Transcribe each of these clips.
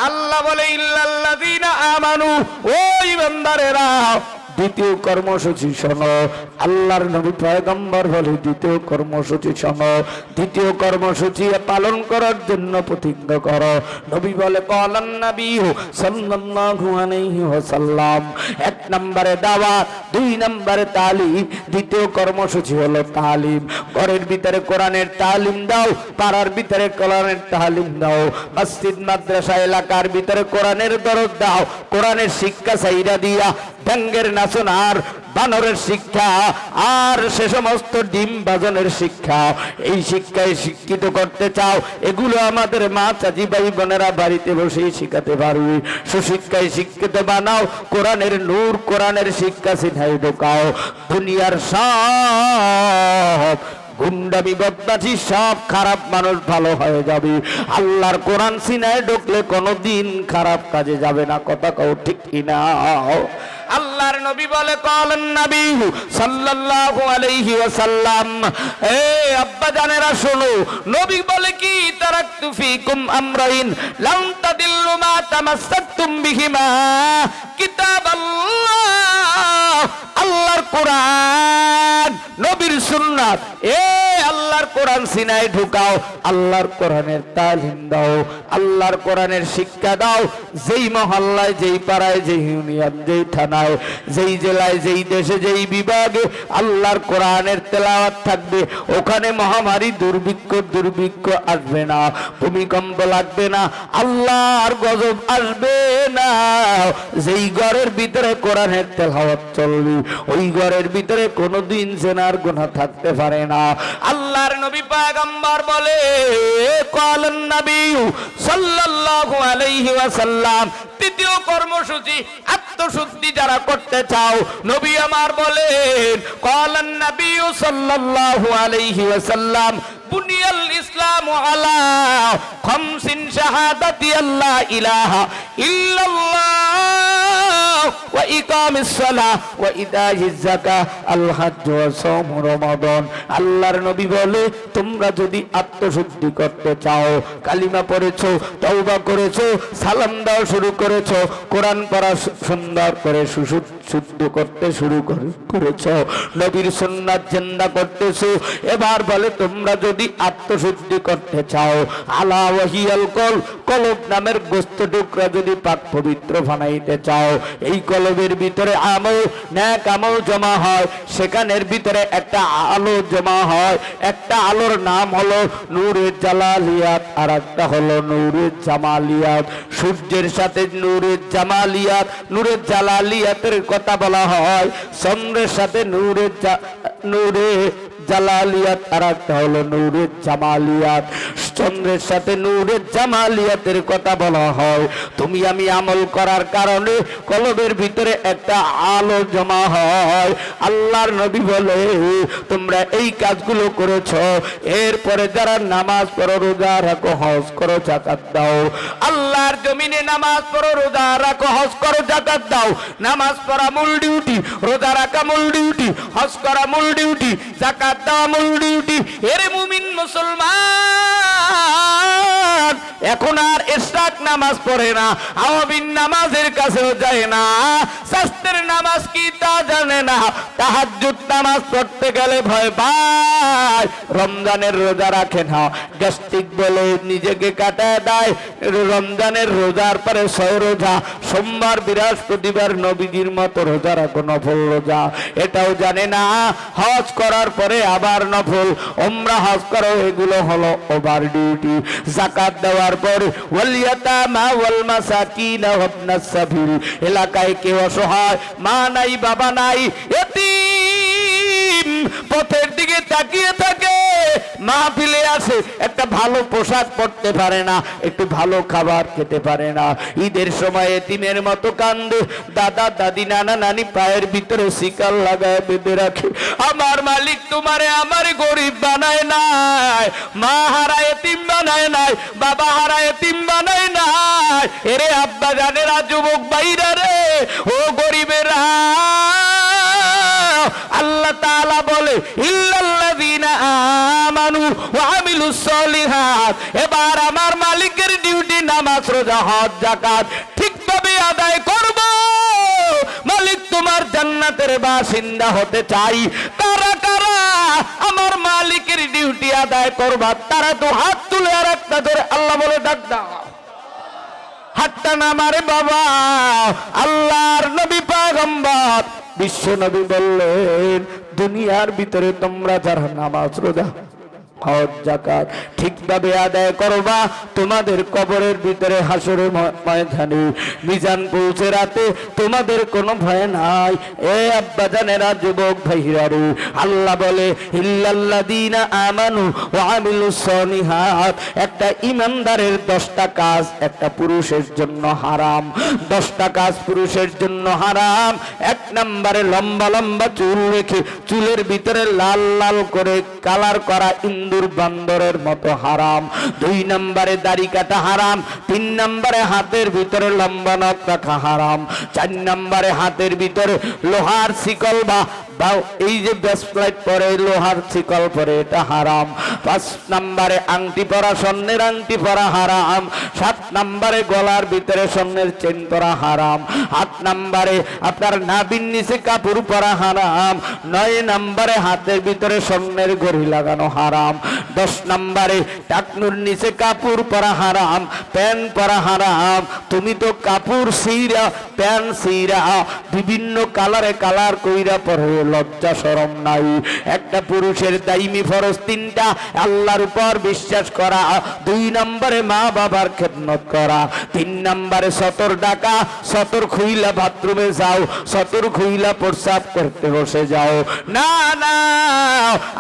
আল্লাহ বলে ইল্লাল্লাযীনা আমানু, ও ঈমানদারেরা দ্বিতীয় কর্মসূচি শোনো। আল্লাহর নবী পয়গম্বর বলে দ্বিতীয় কর্মসূচি শোনো, দ্বিতীয় কর্মসূচি পালন করার জন্য প্রতিজ্ঞা করো। নবী বলে ক্বালান নবী সাল্লাল্লাহু আলাইহি ওয়াসাল্লাম, এক নম্বরে দাওয়াত, দুই নম্বরে তালিম। দ্বিতীয় কর্মসূচি হলো তালিম। ঘরের ভিতরে কোরআনের তালিম দাও, পাড়ার ভিতরে কোরআনের তালিম দাও, মসজিদ মাদ্রাসা এলাকার ভিতরে কোরআনের দরজ দাও। কোরআনের শিক্ষা চাইরা দিয়া ব্যাঙ্গের নাচন আর বানরের শিক্ষা আর সে সমস্ত ডিম বাজনের শিক্ষা, এই শিক্ষায় শিক্ষিত করতে চাও, এগুলো আমাদের মা চাচি ভাই বোনেরা বাড়িতে বসেই শিখাতে পারবে। সুশিক্ষায় শিক্ষিত বানাও, কোরআনের নূর কোরআনের শিক্ষা শিখাই ঢোকাও। দুনিয়ার সব গুন্ডামি বদমাশি সব খারাপ মানুষ ভালো হয়ে যাবে। আল্লাহর কোরআন সিনায় ঢুকলে কোনোদিন খারাপ কাজে যাবে না। কথা কও ঠিক কিনা? আল্লাহর নবী বলে ক্বালান নবী সাল্লাল্লাহু আলাইহি ওয়াসাল্লাম, এ আব্বা জানেরা শোনো, নবী বলে কি তারাকতু ফীকুম আমরাইন লাম তাদিল্লু মা তামাসসাকতুম বিহিমা কিতাবাল্লাহ। আল্লাহর কোরআন, নবীর সুন্নাত, এ আল্লাহর কোরআন সিনায় ঢুকাও, আল্লাহর কোরআনের তালিম দাও, আল্লাহর কোরআনের শিক্ষা দাও। যেই মহল্লায়, যেই পাড়ায়, যেই ইউনিয়ন, যেই থানায়, যেই জেলায়, যেই দেশে, যেই বিভাগে আল্লাহর কোরআনের তেলাওয়াত থাকবে, ওখানে মহামারী দুর্ভিক্ষ আসবে না, ভূমিকম্প লাগবে না, আল্লাহর গজব আসবে না। যেই ঘরের ভিতরে কোরআনের তেলাওয়াত চলবে, ওই ঘরের ভিতরে কোনোদিন জিনার গুনাহ থাকতে পারে না। আল্লাহর নবী পয়গম্বর বলে ক্বালান নবী সাল্লাল্লাহু আলাইহি ওয়াসাল্লাম, তৃতীয় কর্মসূচি আত্মশুদ্ধি যারা করতে চাও, নবী আমার বলেন ক্বালান নবী সাল্লাল্লাহু আলাইহি ওয়াসাল্লাম, বুনিয়াল ইসলামু আলা খামসিন শাহাদাতি আল্লা ইলাহা ইল্লাল্লাহ ওয়া ইকামিস সালাহ ওয়া ইতাইজ যাকাত আল হজ্জ ওয়া সাওম রমাদান। আল্লাহর নবী বলে তোমরা যদি আত্মশুদ্ধি করতে চাও, কালিমা পড়েছো, তওবা করেছো, সালাম দেওয়া শুরু করেছো, কোরআন পড়া সুন্দর করে শুদ্ধ করতে শুরু করেছো, নবীর সুন্নাত জিন্দা করতেছো, এবার বলে তোমরা যদি আত্মশুদ্ধি করতে চাও, আলা ওয়াহিয়াল কলব নামের গোস্ত টুকরা যদি পাক পবিত্র বানাইতে চাও, এই কলবের ভিতরে আমল, নেক আমল জমা হয়, সেখানের ভিতরে একটা আলো জমা হয়। একটা আলোর নাম হলো নূরে জালালিয়াত, আর একটা হলো নূরে জামালিয়াত। সূর্যের সাথে নূরে জামালিয়াত, নূরে জালালিয়াতের কথা বলা হয়। চন্দ্রের সাথে নূরে জালালিয়াত, আর একটা হলো নূরে জামালিয়াত। চন্দ্রের সাথে নূরে জামালিয়াতের কথা বলা হয়। তুমি আমি আমল করার কারণে কলবের ভিতরে একটা আলো জমা হয়। আল্লাহর নবী বলে তোমরা এই কাজগুলো করেছো, এরপরে যারা নামাজ পড়ো, রোজা রাখো, হজ করো, যাকাত দাও, আল্লাহর জমিনে নামাজ পড়ো, রোজা রাখো, হজ করো, যাকাত দাও। নামাজ পড়া মূল ডিউটি, রোজা রাখা মূল ডিউটি, হজ করা মূল ডিউটি, যাকাত দেওয়া মূল ডিউটি। এরে মুমিন মুসলমান এখন আর ইশরাক নামাজ পড়ে না, আওয়াবিন নামাজের কাছেও যায় না, শাস্ত্রের নামাজ কি তা জানে না, তাহাজ্জুদ নামাজ পড়তে গেলে ভয় পায়, রমজানের রোজা রাখে না, গ্যাস্ট্রিক বলে নিজেকে কাটায় দেয়, রমজানের রোজার পরে 6 রোজা, সোমবার বৃহস্পতিবার নবীজির মতো রোজা রাখো, নফল রোজা, এটাও জানে না। হজ করার পরে আবার নফল, উমরা হজ করো, এগুলো হলো ওভার ডিউটি। যাকাত দেওয়ার পরে ওয়াল ইয়াতামা ওয়াল মাসাকিন ওয়া ইবনাস সাবিল, এলাকায় কেউ অসহায়, মা নাই বাবা নাই, এতিম পথের দিকে তাকিয়ে থাকে, মাহফিলে আসে, একটা ভালো পোশাক পরতে পারে না, একটু ভালো খাবার খেতে পারে না, ঈদের সময় এতিমের মতো কান্দে, দাদা দাদি নানা নানি পায়ের ভিতরে শিকল লাগায় বেঁধে রাখে। আমার মালিক তোমারে আমার গরিব বানায় নাই, মা হারা এতিম বানায় নাই, বাবা হারা এতিম বানায় নাই। এরে আব্বা জানেরা, যুবক ভাইরা রে, ও গরিবেরা, আল্লাহ তাআলা বলে ইল্লাল্লাযীনা আমানু ওয়া আমিলুস সলিহাত। এবার আমার মালিকের ডিউটি নামাজ রোজা রোজা হজ যাকাত ঠিকভাবে আদায় করব, মালিক তোমার জান্নাতের বাসিন্দা হতে চাই। কারা কারা আমার মালিকের ডিউটি আদায় করবা তারা তো হাত তুলে আর একটা ধরে আল্লাহ বলে ডাক দাও। হাতটা নামারে বাবা। আল্লাহর নবী পয়গম্বর বিশ্ব নবী বললেন, দুনিয়ার ভিতরে তোমরা যারা নামাজ রোজা হজ যাকাত ঠিকভাবে আদায় করবা, তোমাদের কবরের ভিতরে হাসরের ময়দানে মিজান পৌঁছে রাতে তোমাদের কোনো ভয় নাই। এ আব্বা জানেরা, যুবক ভাইরা রে, আল্লাহ বলে ইল্লাল্লাযীনা আমানু ওয়া আমিলুস সলিহাত। একটা ইমানদারের 10টা কাজ একটা পুরুষের জন্য হারাম। 10টা কাজ পুরুষের জন্য হারাম। 1 নম্বরে লম্বা লম্বা চুল রেখে চুলের ভিতরে লাল লাল করে কালার করা ইন্দুর বান্দরের মতো হারাম। 2 নম্বরে দাড়ি কাটা হারাম। 3 নম্বরে হাতের ভিতরে লম্বা নখ রাখা হারাম। 4 নম্বরে হাতের ভিতরে লোহার শিকল বা এই যে ব্রেসলেট পরে লোহার শিকল পরে এটা হারাম। 5 নম্বরে আংটি পরা, স্বর্ণের আংটি পরা হারাম। 7 নম্বরে গলার ভিতরে স্বর্ণের চেন পরা হারাম। 8 নম্বরে আপনার নাভির নিচে কাপড় পরা হারাম। 9 নম্বরে হাতের ভিতরে স্বর্ণের ঘড়ি লাগানো হারাম। 10 নম্বরে টাকনুর নিচে কাপড় পরা হারাম, প্যান্ট পরা হারাম। তুমি তো কাপড় সিরা প্যান্ট সিরা বিভিন্ন কালারে কালার কইরা পরে লজ্জা শরম নাই। একটা পুরুষের দাইমি ফরজ 3টা, আল্লাহর উপর বিশ্বাস করা। 2 নম্বরে মা বাবার খেদমত করা। 3 নম্বরে সতর ডাকা, সতর খুইলা বাথরুমে যাও, সতর খুইলা প্রস্রাব করতে বসে যাও। না না,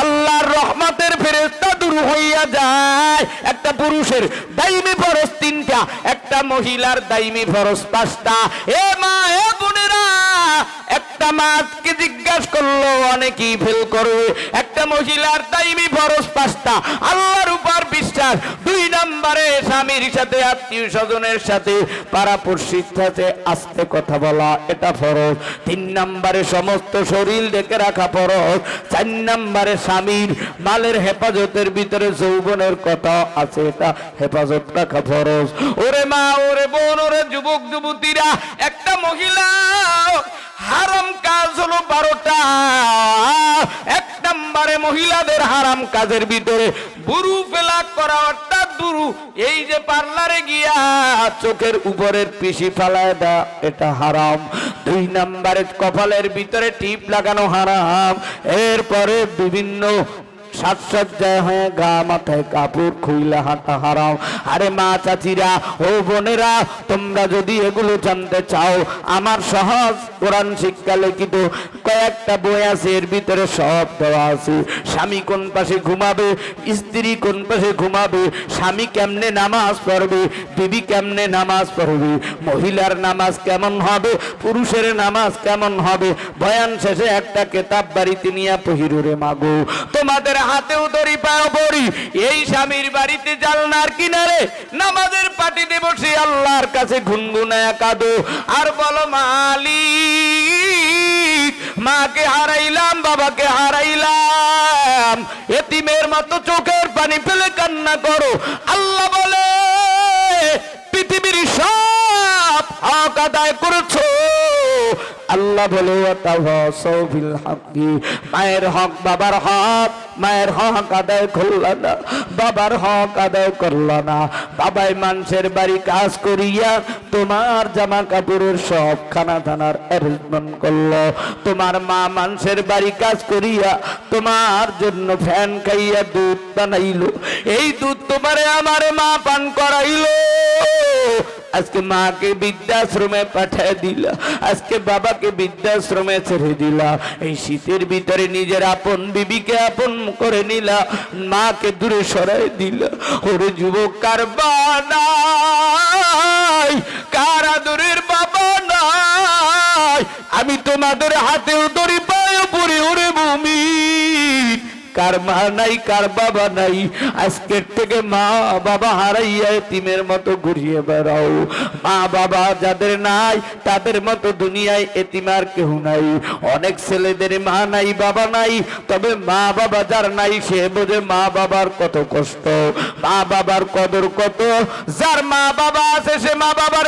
আল্লাহর রহমতের ফেরেশতা দূর হইয়া যায়। একটা পুরুষের দাইমি ফরজ 3টা, একটা মহিলার দাইমি ফরজ 5টা। এ মা, এ বোনেরা, একটা মাকে জিজ্ঞাসা করলো অনেকেই ফেল করবে। একটা মহিলার দাইমি ফরজ 5টা, আল্লাহর উপর বিশ্বাস। 2 নম্বরে স্বামীর সাথে আত্মীয় স্বজনের সাথে পাড়াপড়শির সাথে আস্তে কথা বলা, এটা ফরজ। 3 নম্বরে সমস্ত শরীর ডেকে রাখা ফরজ। 4 নম্বরে স্বামীর মালের হেফাজতের ভিতরে যৌবনের কথা আছে, এটা হেফাজত রাখা ফরজ। ওরে মা, ওরে বোন, ওরে যুবক যুবতীরা, একটা মহিলা হারাম কাজ হলো 12টা। 1 নম্বরে মহিলাদের হারাম কাজের ভিতরে বুরু ফেলা করা, অর্থাৎ বুরু এই যে পার্লারে গিয়া চোখের উপরের পিসি ফালায় দেয়া, এটা হারাম। 2 নম্বরে কপালের ভিতরে টিপ লাগানো হারাম। এরপরে বিভিন্ন সাজসজ্জায় হয়ে গা মাথায় কাপড় খুইলা হাঁটা হারাম। আরে মা চাচিরা, ও বোনেরা, তোমরা যদি এগুলো জানতে চাও, আমার সহজ কোরআন শিক্ষা লিখিত কয়েকটা বই আছে, এর ভিতরে সব দেওয়া আছে। স্বামী কোন পাশে ঘুমাবে, স্ত্রী কোন পাশে ঘুমাবে, স্বামী কেমনে নামাজ পড়বে, বিবি কেমনে নামাজ পড়বে, মহিলার নামাজ কেমন হবে, পুরুষের নামাজ কেমন হবে। বয়ান শেষে একটা কিতাব বাড়িতে নিয়ে পহিরুরে মাগো, তোমাদের হাতেও দড়ি পাও পড়ি। এই স্বামীর বাড়িতে জালনার কিনারে নামাজের পাটিতে বসে আল্লাহর কাছে গুনগুনায়া কাঁদো আর বলো, মালিক, মাকে হারাইলাম, বাবাকে হারাইলাম, এতিমের মতো চোখের পানি ফেলে কান্না করো। আল্লাহ বলে, পৃথিবীর সব হক আদায় করেছো। আল্লাহ বলে, মায়ের হক, বাবার হক, মায়ের হক আদায় করল না, বাবার হক আদায় করল না। বাবাই মানুষের বাড়ি কাজ করিয়া তোমার জামা কাপড়ের সব খানা দানার অ্যারেঞ্জমেন্ট করলো। তোমার মা মানুষের বাড়ি কাজ করিয়া তোমার জন্য ফ্যান খাইয়া দুধ বানাইলো। এই দুধ তোমারে আমারে মা পান করাইলো। আজকে মাকে বৃদ্ধাশ্রমে পাঠিয়ে দিলা, আজকে বাবাকে বৃদ্ধাশ্রমে ছেড়ে দিলা। এই শীতের ভিতরে নিজের আপন বিবিকে আপন করে নিলা, মাকে দূরে সরাই দিলা। ওরে যুবক, কার বানাই, কার আদরের বাবা নাই, আমি তোমাদের হাতেও দড়ি পায়ে পড়ি। ওরে মুমিন, কার মা নাই কার বাবা নাই, আজকের থেকে মা বাবা হারাইয়া এতিমের মতো ঘুরিয়ে বেড়াও। মা বাবা যাদের নাই তাদের মতো দুনিয়ায় এতিম আর কেউ নাই। অনেক ছেলেদের মা নাই বাবা নাই, তবে মা বাবা যার নাই সে বোঝে মা বাবার কত কষ্ট, মা বাবার কদর কত। যার মা বাবা আছে সে মা বাবার